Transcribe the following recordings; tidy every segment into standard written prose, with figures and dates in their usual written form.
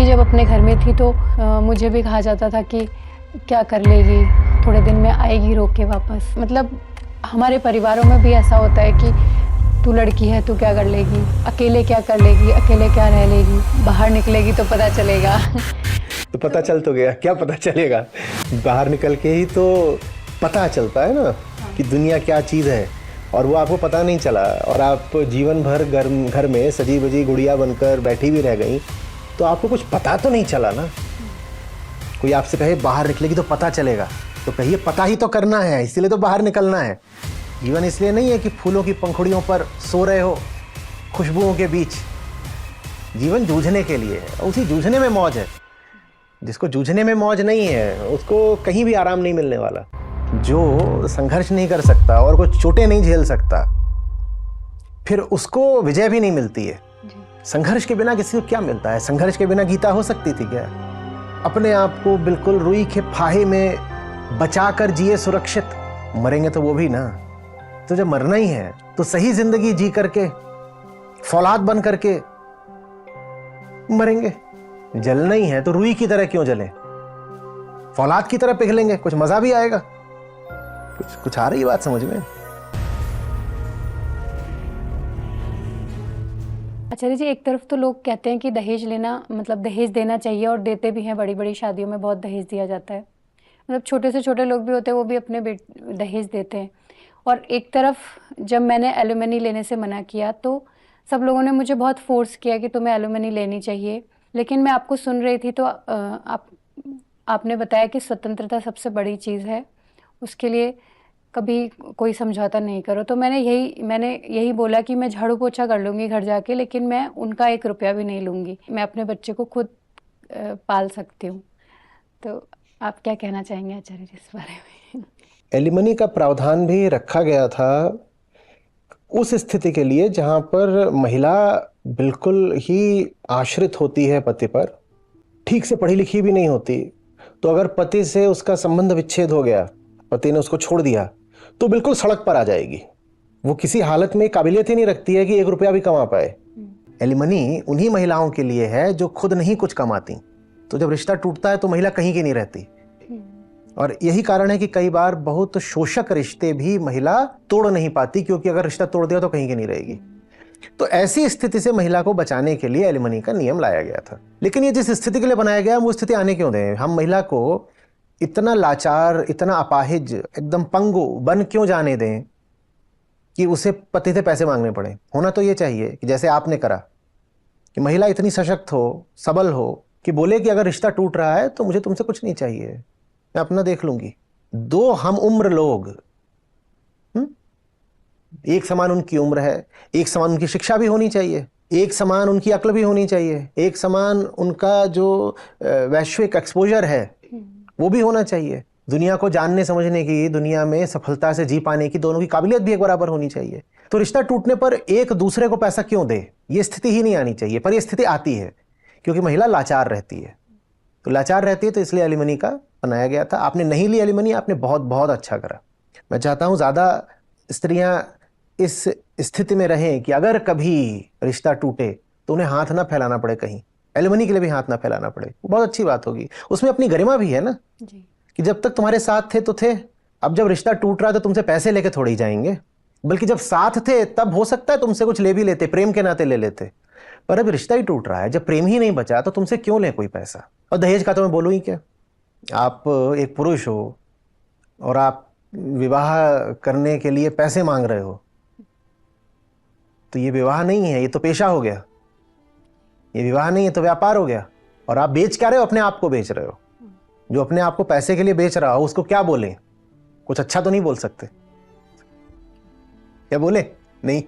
भी जब अपने घर में थी तो मुझे भी कहा जाता था कि क्या कर लेगी, थोड़े दिन में आएगी रोक के वापस। मतलब हमारे परिवारों में भी ऐसा होता है कि तू लड़की है, तू क्या कर लेगी, अकेले क्या कर लेगी, अकेले क्या रह लेगी, बाहर निकलेगी तो पता चलेगा। तो पता चल तो गया, क्या पता चलेगा, बाहर निकल के ही तो पता चलता है ना कि दुनिया क्या चीज़ है। और वो आपको पता नहीं चला और आप जीवन भर घर में सजी बजी गुड़िया बनकर बैठी भी रह गई, तो आपको कुछ पता तो नहीं चला ना। कोई आपसे कहे बाहर निकलेगी तो पता चलेगा, तो कहिए पता ही तो करना है, इसीलिए तो बाहर निकलना है। जीवन इसलिए नहीं है कि फूलों की पंखुड़ियों पर सो रहे हो खुशबुओं के बीच। जीवन जूझने के लिए है, उसी जूझने में मौज है। जिसको जूझने में मौज नहीं है उसको कहीं भी आराम नहीं मिलने वाला। जो संघर्ष नहीं कर सकता और कुछ चोटें नहीं झेल सकता, फिर उसको विजय भी नहीं मिलती है। संघर्ष के बिना किसी को क्या मिलता है? संघर्ष के बिना गीता हो सकती थी क्या? अपने आप को बिल्कुल रुई के फाहे में बचा कर जिए सुरक्षित, मरेंगे तो वो भी ना। तो जब मरना ही है तो सही जिंदगी जी करके, फौलाद बन करके मरेंगे। जलना ही है तो रुई की तरह क्यों जले, फौलाद की तरह पिघलेंगे, कुछ मजा भी आएगा। कुछ आ रही बात समझ में? आचार्य जी, एक तरफ तो लोग कहते हैं कि दहेज लेना मतलब दहेज देना चाहिए, और देते भी हैं। बड़ी बड़ी शादियों में बहुत दहेज दिया जाता है। मतलब छोटे से छोटे लोग भी होते हैं, वो भी अपने दहेज देते हैं। और एक तरफ जब मैंने एलुमनी लेने से मना किया तो सब लोगों ने मुझे बहुत फोर्स किया कि तुम्हें एलुमनी लेनी चाहिए। लेकिन मैं आपको सुन रही थी तो आपने बताया कि स्वतंत्रता सबसे बड़ी चीज़ है, उसके लिए कभी कोई समझौता नहीं करो। तो मैंने यही बोला कि मैं झाड़ू पोछा कर लूँगी घर जाके, लेकिन मैं उनका 1 रुपया भी नहीं लूँगी। मैं अपने बच्चे को खुद पाल सकती हूँ। तो आप क्या कहना चाहेंगे आचार्य जी इस बारे में? एलिमनी का प्रावधान भी रखा गया था उस स्थिति के लिए जहां पर महिला बिल्कुल ही आश्रित होती है पति पर, ठीक से पढ़ी लिखी भी नहीं होती। तो अगर पति से उसका संबंध विच्छेद हो गया, पति ने उसको छोड़ दिया, तो बिल्कुल सड़क पर आ जाएगी। वो किसी हालत में काबिलियत ही नहीं रखती है कि 1 रुपया भी कमा पाए। एलिमनी उन्हीं महिलाओं के लिए है जो खुद नहीं कुछ कमाती। तो जब रिश्ता टूटता है तो महिला कहीं की नहीं रहती। और यही कारण है कि कई बार बहुत शोषक रिश्ते भी महिला तोड़ नहीं पाती, क्योंकि अगर रिश्ता तोड़ दिया तो कहीं की नहीं रहेगी। तो ऐसी स्थिति से महिला को बचाने के लिए एलिमनी का नियम लाया गया था। लेकिन ये जिस स्थिति के लिए बनाया गया, वो स्थिति आने क्यों दें? हम महिला को इतना लाचार, इतना अपाहिज, एकदम पंगु बन क्यों जाने दें कि उसे पति से पैसे मांगने पड़े? होना तो ये चाहिए कि जैसे आपने करा, कि महिला इतनी सशक्त हो, सबल हो कि बोले कि अगर रिश्ता टूट रहा है तो मुझे तुमसे कुछ नहीं चाहिए, मैं अपना देख लूंगी। 2 हम उम्र लोग, एक समान उनकी उम्र है, एक समान उनकी शिक्षा भी होनी चाहिए, एक समान उनकी अक्ल भी होनी चाहिए, एक समान उनका जो वैश्विक एक्सपोजर है वो भी होना चाहिए। दुनिया को जानने समझने की, दुनिया में सफलता से जी पाने की, दोनों की काबिलियत भी एक बराबर होनी चाहिए। तो रिश्ता टूटने पर एक दूसरे को पैसा क्यों दे, ये स्थिति ही नहीं आनी चाहिए। पर यह स्थिति आती है क्योंकि महिला लाचार रहती है। तो लाचार रहती है तो इसलिए एलिमनी का बनाया गया था। आपने नहीं ली एलिमनी, आपने बहुत बहुत अच्छा करा। मैं चाहता हूं ज्यादा स्त्रियां इस स्थिति में रहें कि अगर कभी रिश्ता टूटे तो उन्हें हाथ ना फैलाना पड़े, कहीं एलिमनी के लिए भी हाथ ना फैलाना पड़े। बहुत अच्छी बात होगी, उसमें अपनी गरिमा भी है ना जी। कि जब तक तुम्हारे साथ थे तो थे, अब जब रिश्ता टूट रहा है तो तुमसे पैसे लेके थोड़ी ही जाएंगे, बल्कि जब साथ थे तब हो सकता है तुमसे कुछ ले भी लेते, प्रेम के नाते ले लेते। पर अब रिश्ता ही टूट रहा है, जब प्रेम ही नहीं बचा तो तुमसे क्यों ले कोई पैसा? और दहेज का तो मैं बोलूं ही क्या। आप एक पुरुष हो और आप विवाह करने के लिए पैसे मांग रहे हो, तो ये विवाह नहीं है, ये तो पेशा हो गया। ये विवाह नहीं है तो व्यापार हो गया। और आप बेच क्या रहे हो? अपने आप को बेच रहे हो। जो अपने आप को पैसे के लिए बेच रहा हो उसको क्या बोले? कुछ अच्छा तो नहीं बोल सकते, क्या बोले? नहीं।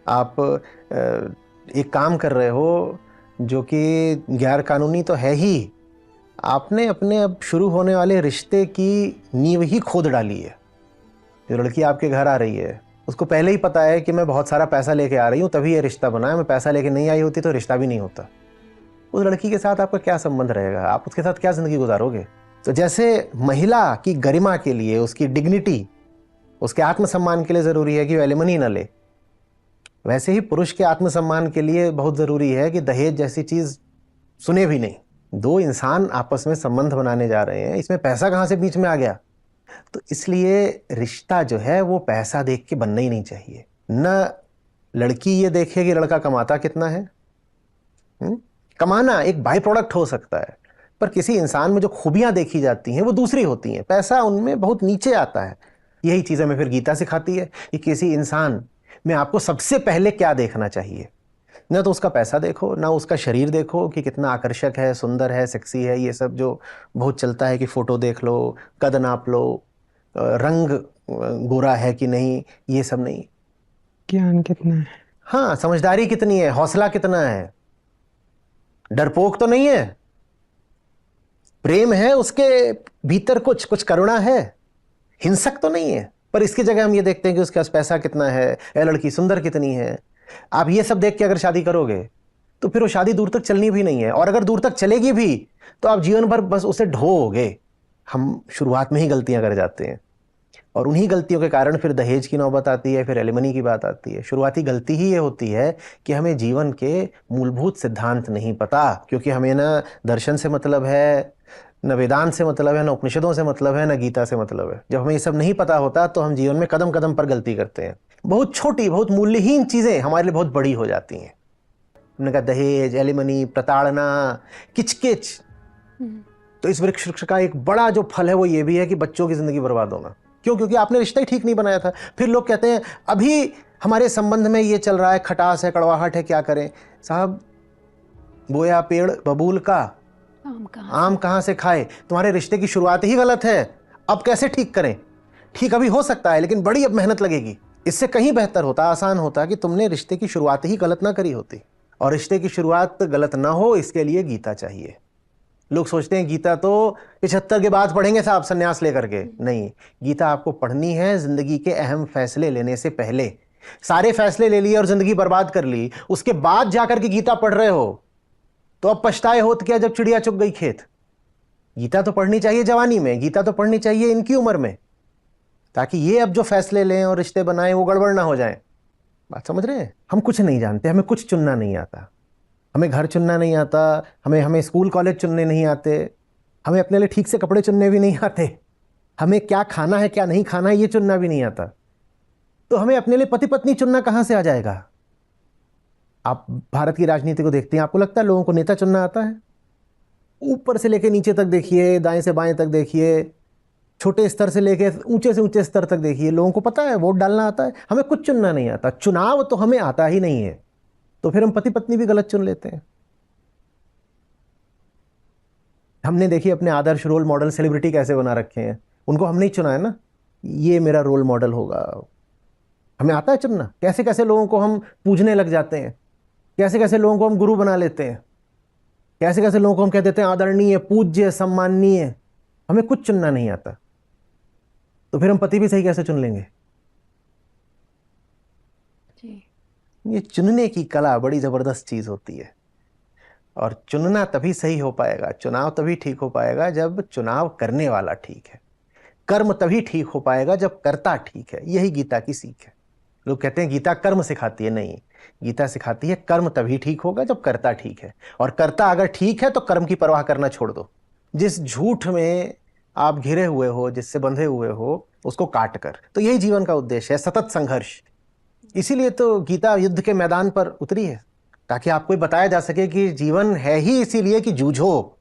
आप एक काम कर रहे हो जो कि गैर कानूनी तो है ही। आपने अपने अब शुरू होने वाले रिश्ते की नींव ही खोद डाली है। जो लड़की आपके घर आ रही है उसको पहले ही पता है कि मैं बहुत सारा पैसा लेके आ रही हूं तभी ये रिश्ता बना है, मैं पैसा लेके नहीं आई होती तो रिश्ता भी नहीं होता। उस लड़की के साथ आपका क्या संबंध रहेगा? आप उसके साथ क्या जिंदगी गुजारोगे? तो जैसे महिला की गरिमा के लिए, उसकी डिग्निटी, उसके आत्मसम्मान के लिए जरूरी है कि वो एलिमनी न ले, वैसे ही पुरुष के आत्मसम्मान के लिए बहुत जरूरी है कि दहेज जैसी चीज सुने भी नहीं। दो इंसान आपस में संबंध बनाने जा रहे हैं, इसमें पैसा कहाँ से बीच में आ गया? तो इसलिए रिश्ता जो है वो पैसा देख के बनना ही नहीं चाहिए। न लड़की ये देखे कि लड़का कमाता कितना है। कमाना एक बाय प्रोडक्ट हो सकता है, पर किसी इंसान में जो खूबियां देखी जाती हैं वो दूसरी होती हैं। पैसा उनमें बहुत नीचे आता है। यही चीज़ हमें फिर गीता सिखाती है कि किसी इंसान में आपको सबसे पहले क्या देखना चाहिए। ना तो उसका पैसा देखो, ना उसका शरीर देखो कि कितना आकर्षक है, सुंदर है, सेक्सी है, ये सब जो बहुत चलता है कि फोटो देख लो, कद नाप लो, रंग गोरा है कि नहीं, ये सब नहीं। ज्ञान कितना है, हाँ, समझदारी कितनी है, हौसला कितना है, डरपोक तो नहीं है, प्रेम है उसके भीतर, कुछ कुछ करुणा है, हिंसक तो नहीं है। पर इसकी जगह हम ये देखते हैं कि उसके पास पैसा कितना है, या लड़की सुंदर कितनी है। आप ये सब देख के अगर शादी करोगे तो फिर वो शादी दूर तक चलनी भी नहीं है, और अगर दूर तक चलेगी भी तो आप जीवन भर बस उसे ढोओगे। हम शुरुआत में ही गलतियां कर जाते हैं, और उन्हीं गलतियों के कारण फिर दहेज की नौबत आती है, फिर एलिमनी की बात आती है। शुरुआती गलती ही ये होती है कि हमें जीवन के मूलभूत सिद्धांत नहीं पता, क्योंकि हमें ना दर्शन से मतलब है, न वेदांत से मतलब है, न उपनिषदों से मतलब है, न गीता से मतलब है। जब हमें ये सब नहीं पता होता तो हम जीवन में कदम कदम पर गलती करते हैं। बहुत छोटी, बहुत मूल्यहीन चीजें हमारे लिए बहुत बड़ी हो जाती हैं। हमने कहा दहेज, एलिमनी, प्रताड़ना, किचकिच। तो इस वृक्ष का एक बड़ा जो फल है वो ये भी है कि बच्चों की जिंदगी बर्बाद होना। क्यों? क्योंकि आपने रिश्ता ही ठीक नहीं बनाया था। फिर लोग कहते हैं अभी हमारे संबंध में ये चल रहा है, खटास है, कड़वाहट है, क्या करें? साहब, बोया पेड़ बबूल का, आम कहां से खाए? तुम्हारे रिश्ते की शुरुआत ही गलत है, अब कैसे ठीक करें? ठीक अभी हो सकता है, लेकिन बड़ी अब मेहनत लगेगी। इससे कहीं बेहतर होता, आसान होता कि तुमने रिश्ते की शुरुआत ही गलत ना करी होती। और रिश्ते की शुरुआत गलत ना हो, इसके लिए गीता चाहिए। लोग सोचते हैं गीता तो 75 के बाद पढ़ेंगे साहब संन्यास लेकर के। नहीं, गीता आपको पढ़नी है जिंदगी के अहम फैसले लेने से पहले। सारे फैसले ले लिए और जिंदगी बर्बाद कर ली, उसके बाद जाकर के गीता पढ़ रहे हो तो अब पछताए होत क्या जब चिड़िया चुग गई खेत। गीता तो पढ़नी चाहिए जवानी में, गीता तो पढ़नी चाहिए इनकी उम्र में, ताकि ये अब जो फैसले लें और रिश्ते बनाएं वो गड़बड़ ना हो जाए। बात समझ रहे हैं? हम कुछ नहीं जानते, हमें कुछ चुनना नहीं आता, हमें घर चुनना नहीं आता, हमें स्कूल कॉलेज चुनने नहीं आते, हमें अपने लिए ठीक से कपड़े चुनने भी नहीं आते, हमें क्या खाना है क्या नहीं खाना है ये चुनना भी नहीं आता। तो हमें अपने लिए पति पत्नी चुनना कहां से आ जाएगा? आप भारत की राजनीति को देखते हैं, आपको लगता है लोगों को नेता चुनना आता है? ऊपर से लेके नीचे तक देखिए, दाएं से बाएं तक देखिए, छोटे स्तर से लेके ऊंचे से ऊंचे स्तर तक देखिए, लोगों को पता है वोट डालना आता है। हमें कुछ चुनना नहीं आता, चुनाव तो हमें आता ही नहीं है, तो फिर हम पति पत्नी भी गलत चुन लेते हैं। हमने देखिए अपने आदर्श रोल मॉडल सेलिब्रिटी कैसे बना रखे हैं, उनको हमने ही चुना है ना, ये मेरा रोल मॉडल होगा। हमें आता है चुनना। कैसे कैसे लोगों को हम पूजने लग जाते हैं, कैसे कैसे लोगों को हम गुरु बना लेते हैं, कैसे कैसे लोगों को हम कह देते हैं आदरणीय, पूज्य, सम्माननीय। हमें कुछ चुनना नहीं आता, तो फिर हम पति भी सही कैसे चुन लेंगे? ये चुनने की कला बड़ी जबरदस्त चीज होती है, और चुनना तभी सही हो पाएगा, चुनाव तभी ठीक हो पाएगा जब चुनाव करने वाला ठीक है। कर्म तभी ठीक हो पाएगा जब कर्ता ठीक है। यही गीता की सीख है। लोग कहते हैं गीता कर्म सिखाती है, नहीं, गीता सिखाती है कर्म तभी ठीक होगा जब कर्ता ठीक है, और कर्ता अगर ठीक है तो कर्म की परवाह करना छोड़ दो। जिस झूठ में आप घिरे हुए हो, जिससे बंधे हुए हो, उसको काट कर। तो यही जीवन का उद्देश्य है, सतत संघर्ष। इसीलिए तो गीता युद्ध के मैदान पर उतरी है, ताकि आपको बताया जा सके कि जीवन है ही इसीलिए कि जूझो,